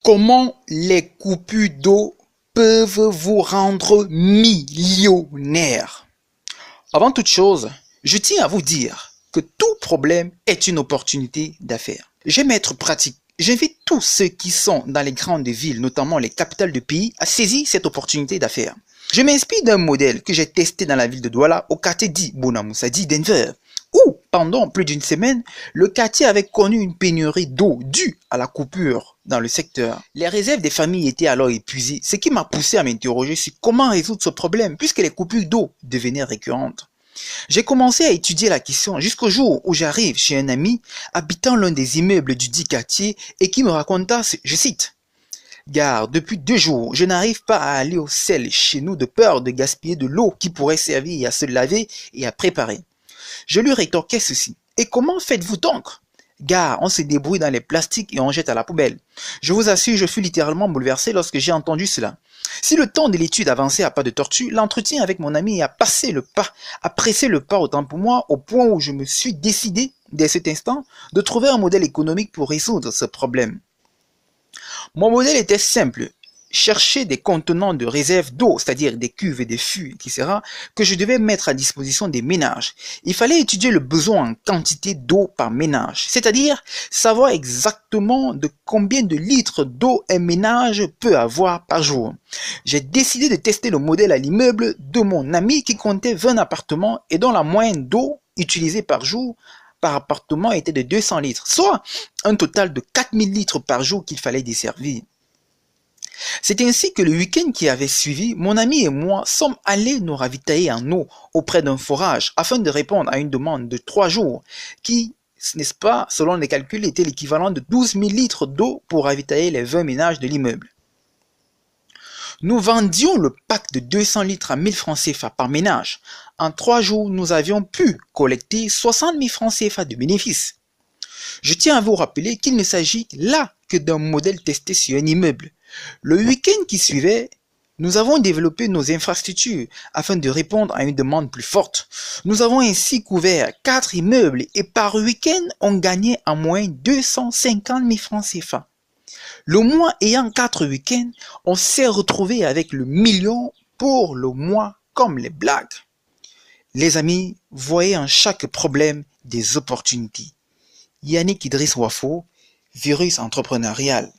Comment les coupures d'eau peuvent vous rendre millionnaire? Avant toute chose, je tiens à vous dire que tout problème est une opportunité d'affaires. J'aime être pratique. J'invite tous ceux qui sont dans les grandes villes, notamment les capitales de pays, à saisir cette opportunité d'affaires. Je m'inspire d'un modèle que j'ai testé dans la ville de Douala, au quartier dit Bonamoussa dit Denver, où, pendant plus d'une semaine, le quartier avait connu une pénurie d'eau due à la coupure dans le secteur. Les réserves des familles étaient alors épuisées, ce qui m'a poussé à m'interroger sur comment résoudre ce problème, puisque les coupures d'eau devenaient récurrentes. J'ai commencé à étudier la question jusqu'au jour où j'arrive chez un ami habitant l'un des immeubles du dit quartier et qui me raconta, je cite, « Gare, depuis 2 jours, je n'arrive pas à aller au sel chez nous de peur de gaspiller de l'eau qui pourrait servir à se laver et à préparer. » Je lui rétorquai ceci. « Et comment faites-vous donc ?» Gare, on se débrouille dans les plastiques et on jette à la poubelle. Je vous assure, je fus littéralement bouleversé lorsque j'ai entendu cela. Si le temps de l'étude avançait à pas de tortue, l'entretien avec mon ami a pressé le pas autant pour moi, au point où je me suis décidé, dès cet instant, de trouver un modèle économique pour résoudre ce problème. Mon modèle était simple. Chercher des contenants de réserve d'eau, c'est-à-dire des cuves et des fûts, etc., que je devais mettre à disposition des ménages. Il fallait étudier le besoin en quantité d'eau par ménage, c'est-à-dire savoir exactement de combien de litres d'eau un ménage peut avoir par jour. J'ai décidé de tester le modèle à l'immeuble de mon ami qui comptait 20 appartements et dont la moyenne d'eau utilisée par jour par appartement était de 200 litres, soit un total de 4000 litres par jour qu'il fallait desservir. C'est ainsi que le week-end qui avait suivi, mon ami et moi sommes allés nous ravitailler en eau auprès d'un forage afin de répondre à une demande de 3 jours qui, n'est-ce pas, selon les calculs, était l'équivalent de 12 000 litres d'eau pour ravitailler les 20 ménages de l'immeuble. Nous vendions le pack de 200 litres à 1000 francs CFA par ménage. En 3 jours, nous avions pu collecter 60 000 francs CFA de bénéfices. Je tiens à vous rappeler qu'il ne s'agit là que d'un modèle testé sur un immeuble. Le week-end qui suivait, nous avons développé nos infrastructures afin de répondre à une demande plus forte. Nous avons ainsi couvert 4 immeubles et par week-end, on gagnait en moyenne 250 000 francs CFA. Le mois ayant 4 week-ends, on s'est retrouvé avec le million pour le mois comme les blagues. Les amis, voyez en chaque problème des opportunités. Yannick Idriss Wafo, Virus entrepreneurial.